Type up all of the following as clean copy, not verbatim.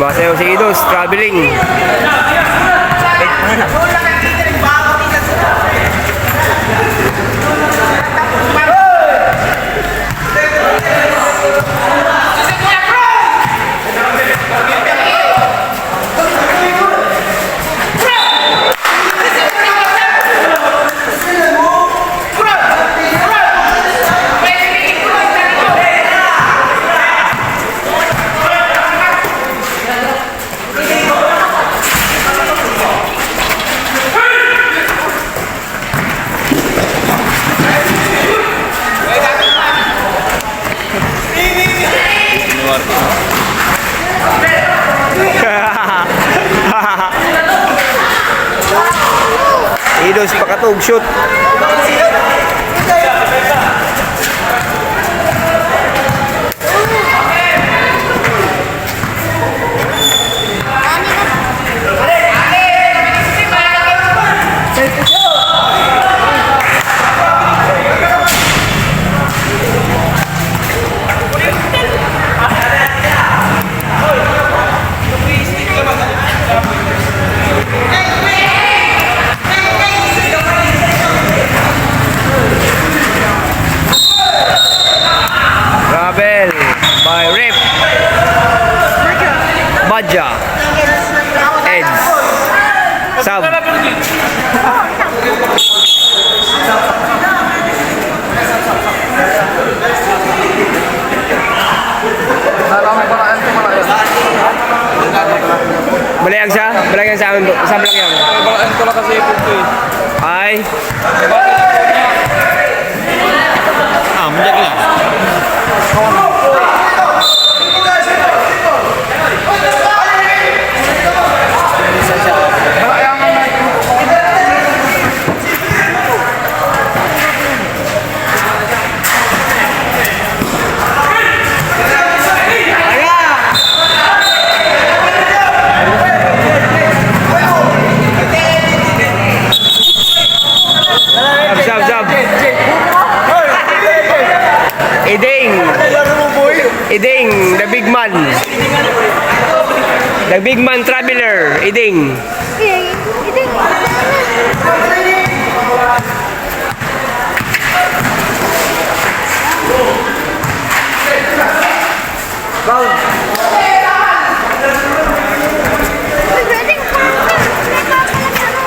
Sumasayaw si Idos, traveling. Idos pakatog shoot. By Rip Badja Eds Sab Balayang sa? Balayang sa amin? Saan balayang? Balayang ko lang kasi ito eh. Ay? Manjak lang. Iding, the big man. The big man traveler, Iding. Iding.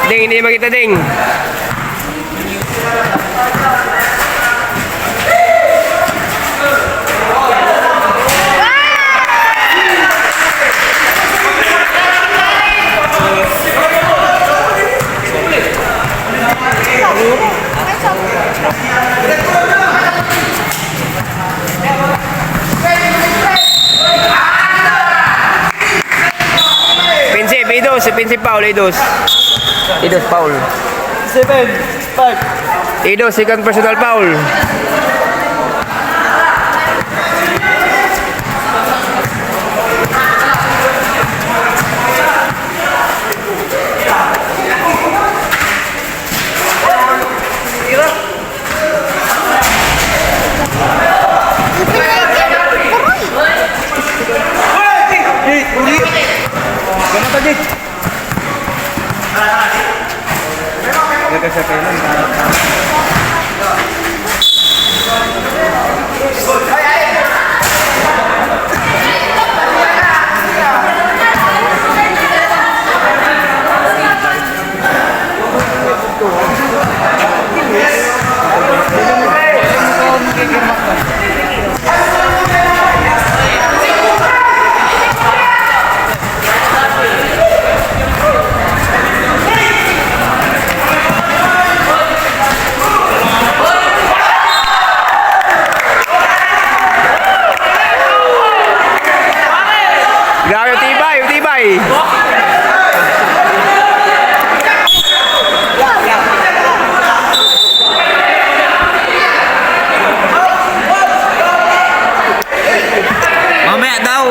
Ding, hindi makita Ding. Idos Paul, Idos Paul. 7-5. Idos second personal foul. Grabe, tibay. Mamaya daw.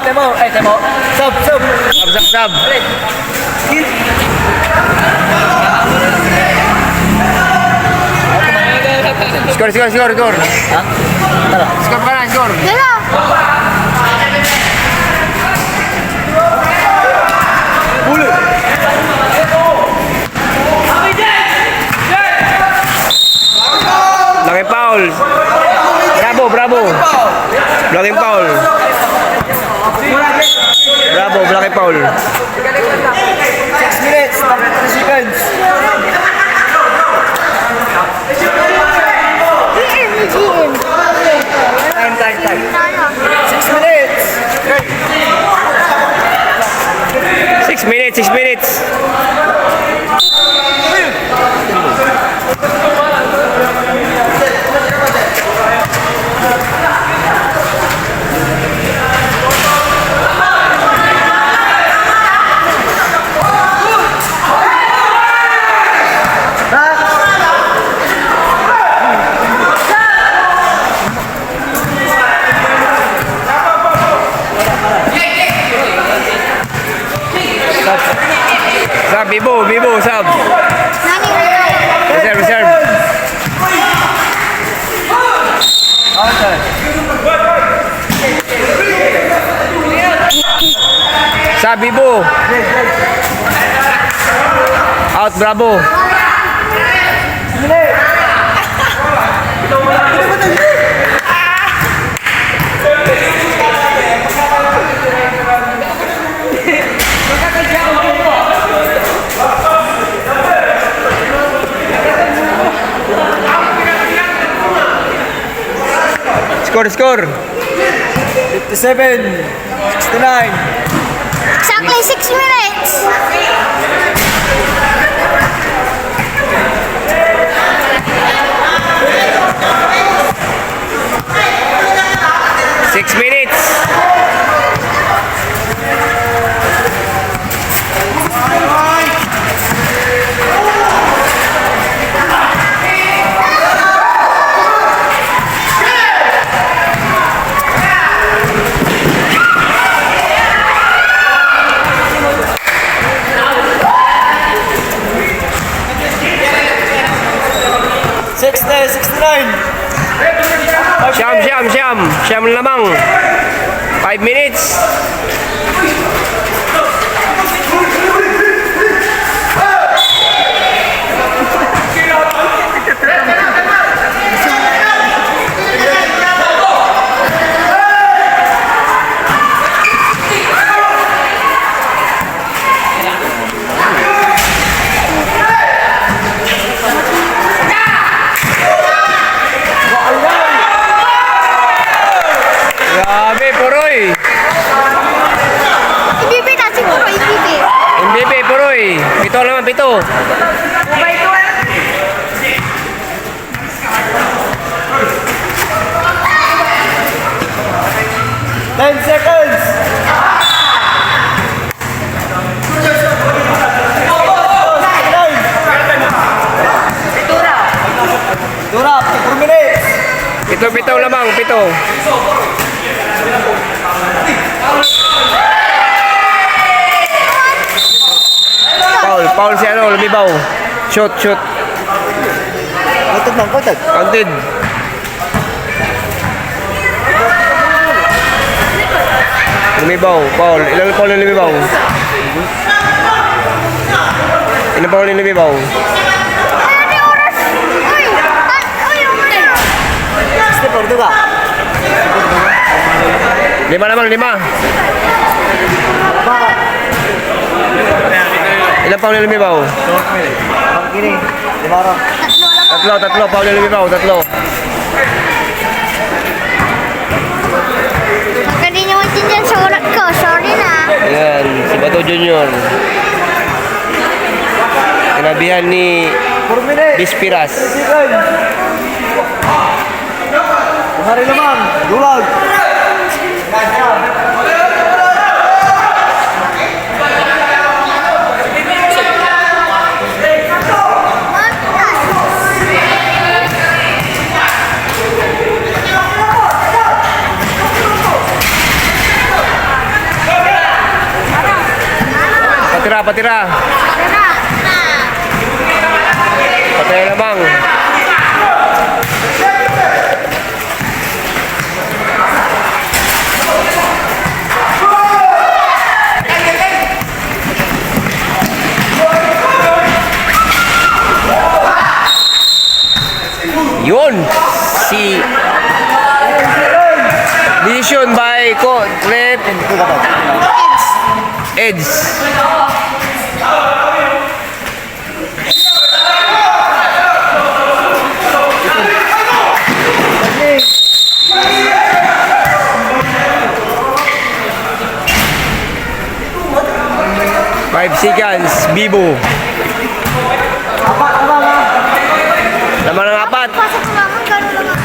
Temo. Sub. Sab. Skor. Ha? Tara. Skor ka na, skor. Laking foul. Bravo. Laking foul. Bravo, laking foul. 6 minutes, 33 seconds. Time. 6 minutes. 6 minutes. Sab, Bibo, sab. Reserve. Sab, Bibo. Out, Bravo. Skor. 57, 69. Exactly 6 minutes. Six minutes. Siyam lamang. 5 minutes. Grabe, Puroy. MVP na siguro, MVP. MVP, Puroy. 7 naman, 7. 10 seconds. Dura, 4 minutes. 7 lamang, 7. Foul si ano, lumibaw. Shoot. Counted. Counted. Lumibaw, foul. Ilang foul na lumibaw? Ilang foul na lumibaw? Ano oras? Uy, umano. Step or duga. 5 lamang, 5. Ilang foul na lumibaw? Ang kini. Limara. Tatlo, foul na lumibaw, 3. Baka di naman din dyan sa urat ko. Sorry na. Ayan, si Bato Junior. Kinabihan ni 4 minutes. Bispiras. Seconds. Kumari naman. Dulag. patira. Tara. Patira lamang. Yun! Si decision by Red Eds. Five seconds, Bibo. Laman ng apat. Pasok lang. Gano'n lang.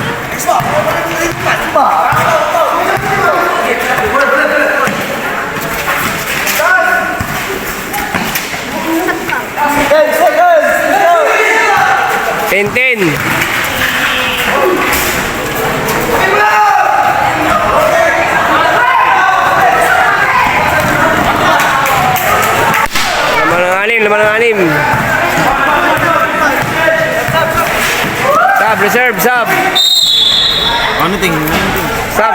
Hey, seconds! 10-10. Laman ng anim. Sub, reserve, sub. Ano ting? Sub.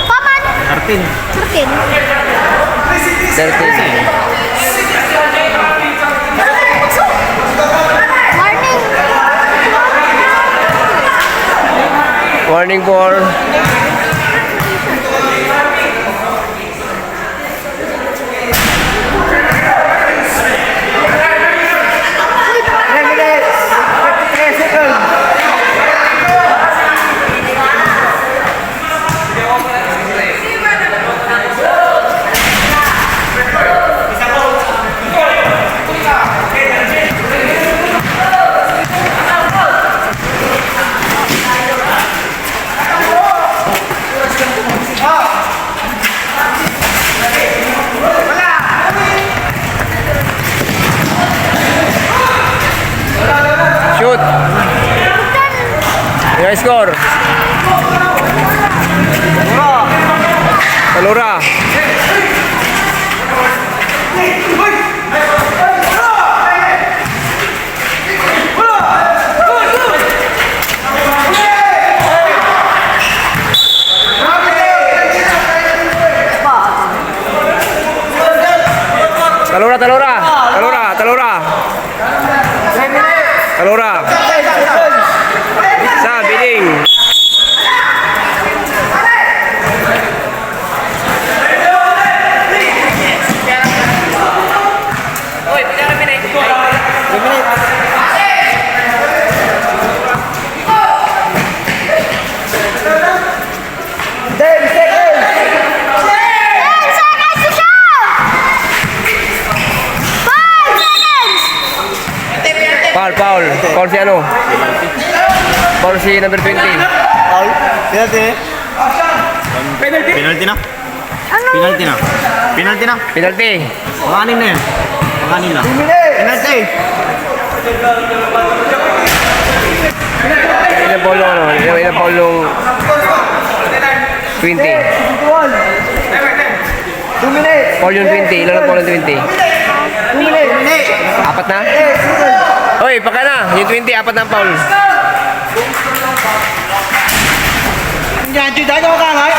Paman. 13. 13. 13. Warning. Warning for shoot. Yung score. Talura. Talura. Sa bidding. Foul si ano? Foul si number 20. Foul? Penalty? Penalty na? Ano? Penalty na? Penalty na? Penalty. Panganin na yan. Panganin na. Penalty! Ilang foul yung ano? Ilang foul yung 20. 2 minutes! Foul yung 20. Ilan ang foul yung 20? 2 minutes! Apat na? Oy, paka na. Yung 20, apat na ang foul. Yan, Jude, dahil ako kangay!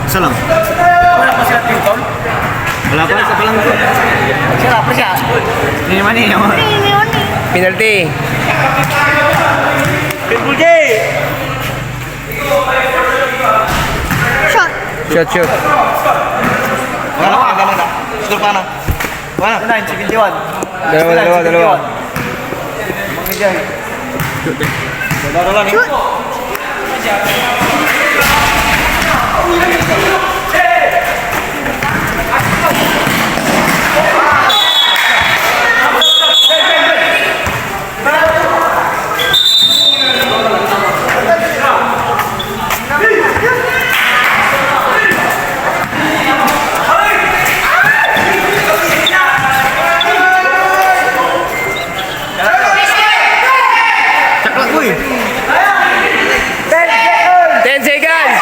Isa lang. Wala pa sila team foul? Wala pa. Isa pa lang ito. Sila, pa siya. Hindi naman eh. Penalty. Pitbull J! Shot. Shoot. Wala na, ganun na. Score pa na. Wala na. 71. Dalawa. Mag-enjoy. Dalawa lang. Shoot. Caklak, boy. 10 seconds.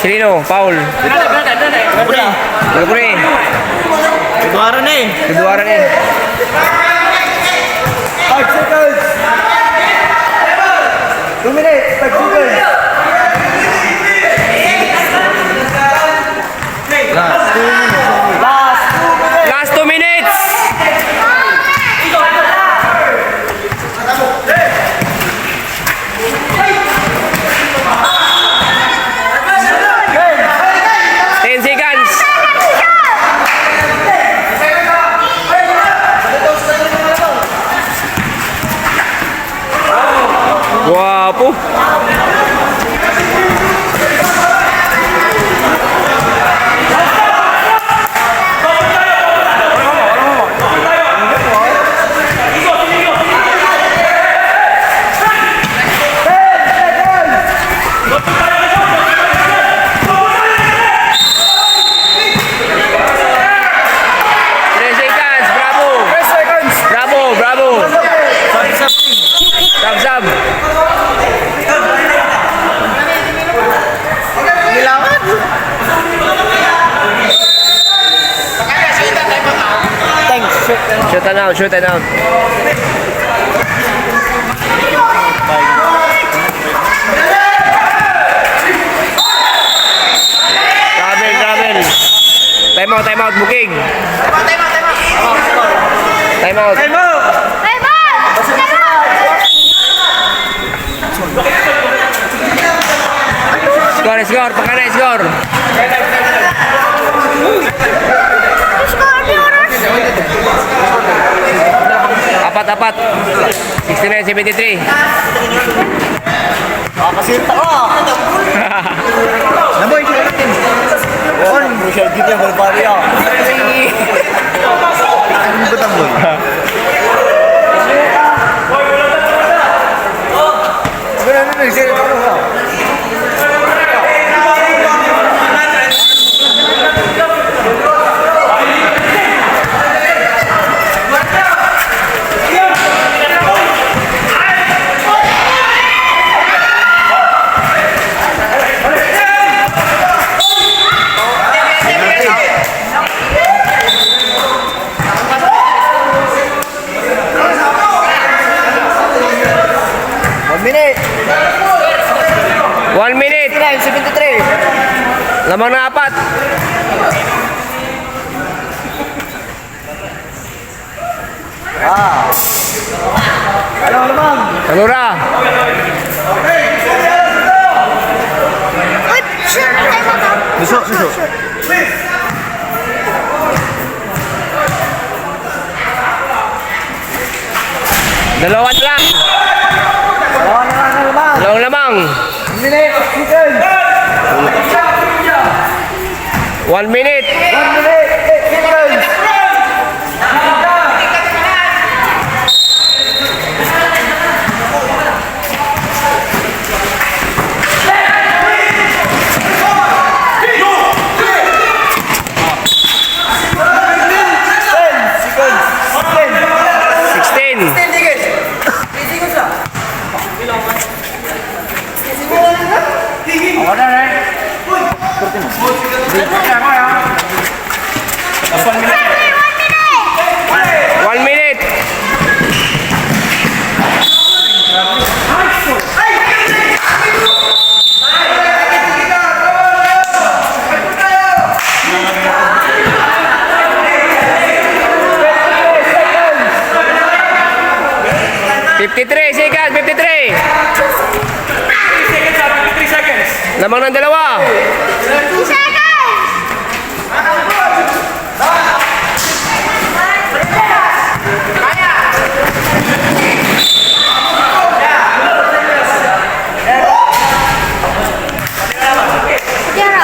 Sino? Foul. Wala ko rin. Keduaran na eh. Kedua rin. 5 seconds. 2 minutes. 5 seconds. Last 2 minutes. Ten seconds. Guwapo. Sab. Shoot and out. Travel. Time out, booking. Time out. Skor, pakai skor. Apat. 69-73. Kasita ko. Naboy, on, Michelle Gita Balbaria. Ano ba tamoy? One minute. 73. Lamang na 4. Kanura. Besok. Dalawang lang. Dalawang lamang. 1 minute. 1 minute. $53 seconds, 53. Lamang ng dalawa. 2 seconds!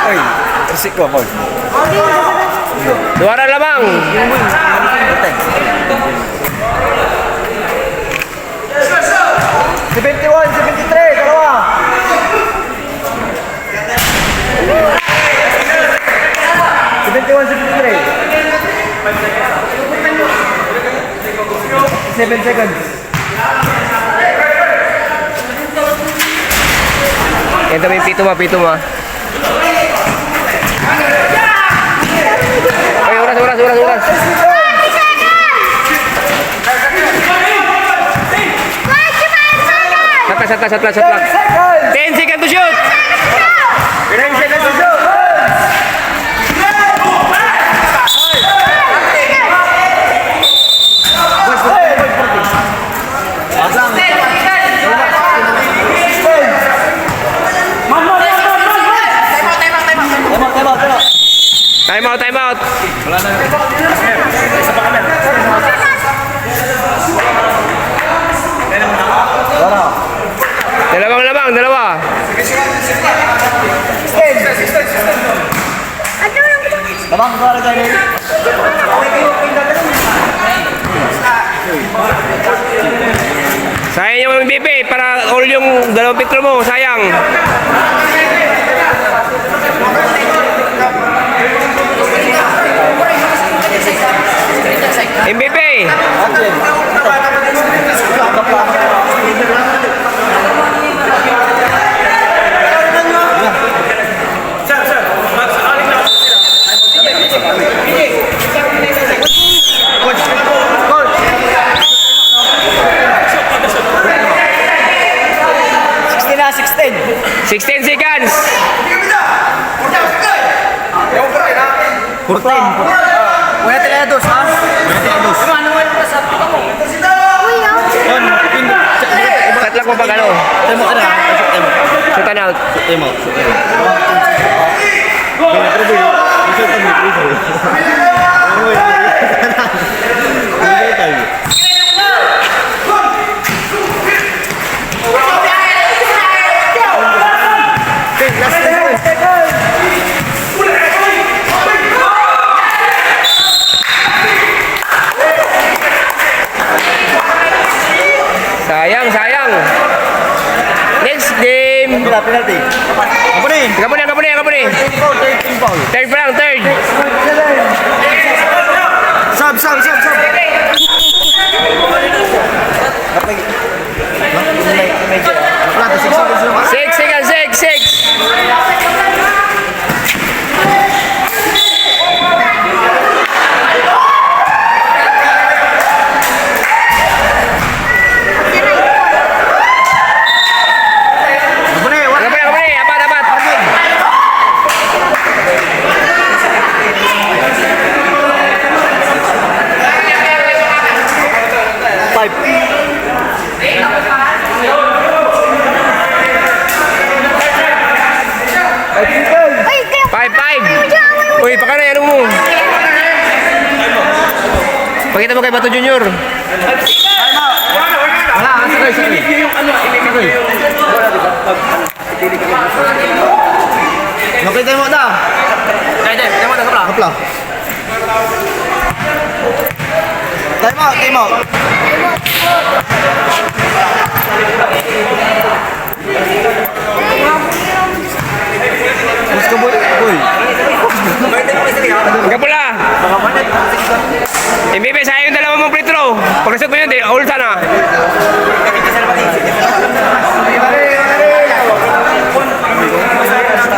Ay, resik ko, Paul. Duara lamang. 71-73, dalawa. Seven seconds. Ito may pito mo. Ay, oras. 5 seconds! 45 seconds! Satlas. 10 seconds to shoot. 10 seconds to shoot. Time out. Dalawang lamang, dalawa. Lamang ko rin tayo. Sayang yung MVP para all yung dalawang pitro mo, sayang. MVP. Na 16. 16 seconds. 14. Wala tila dos, ha? Tatlang mo pag ano. Temo ka na. Shoot and out. Temo. Sayang. Next game. Penalty. Apa ni? Kapuni. Third pa lang. Sab. Six seconds. Kapuni. Apat. Five. Five. Uy, pakano yan mo. Pakita mo kay Bato Junior. Wala, sakay. Okay, temo dah. Temo dah kapla. Time out. Mas ka boy. Kapula. MVP, sayang yung dalawa mong free throw. Pag-result mo yun, all sana.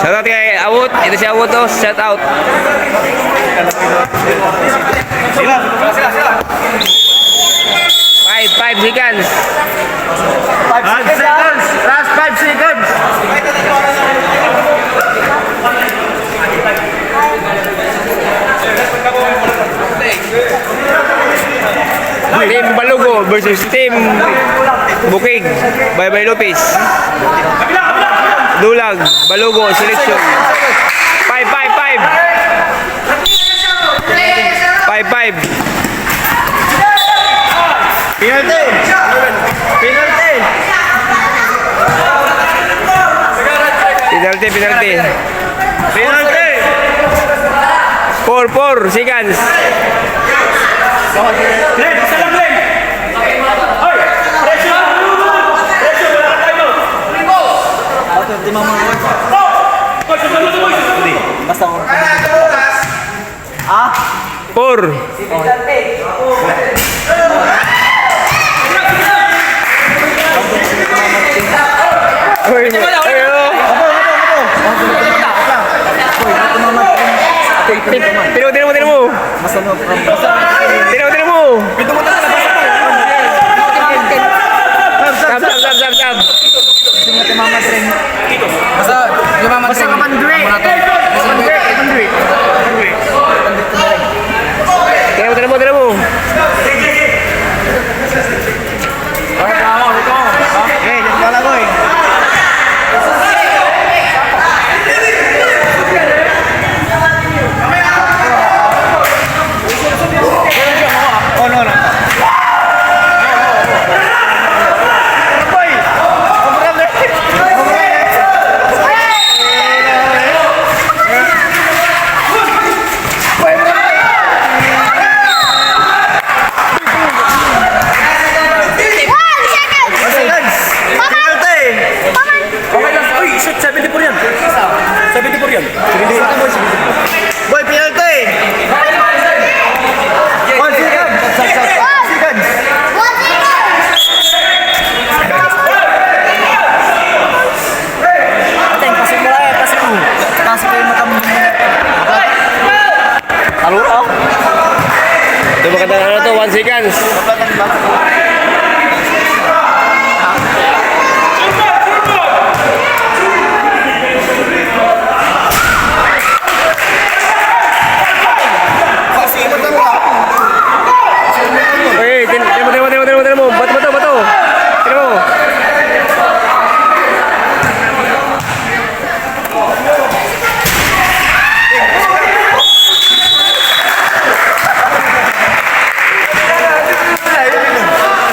Shout out kay Awut. Ito si Awut to. Shout out. Sila. 5 seconds. 5 seconds. Last 5 seconds. Team Balugo versus Team Bukig. Bye Lopez. Dulag, Balugo, seleksyon. 5, 5, 5. 5, 5. Penalty! Penalty! Penalty, penalty. Penalty! 4, 4 seconds. Glenn, isa lang, Glenn. Hoy, pressure. Pressure, wala tayo. Di mama. Hoy, susunod mo. Basta ko. 4. Uy, tino mo. Basta no. Tino mo. Sab. Basta basta ka mandre. Tino mo. Eh, jangan kalah boy. Oh no no. Boy, penalty! 1 second! Second! Ateng, pasok mo lang, pasok mo. Pasok ko yung mata mo. Halo? Ito maganda na to, 1 seconds. Oke, tino mo. Bato. Tino mo.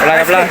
Wala ka pala.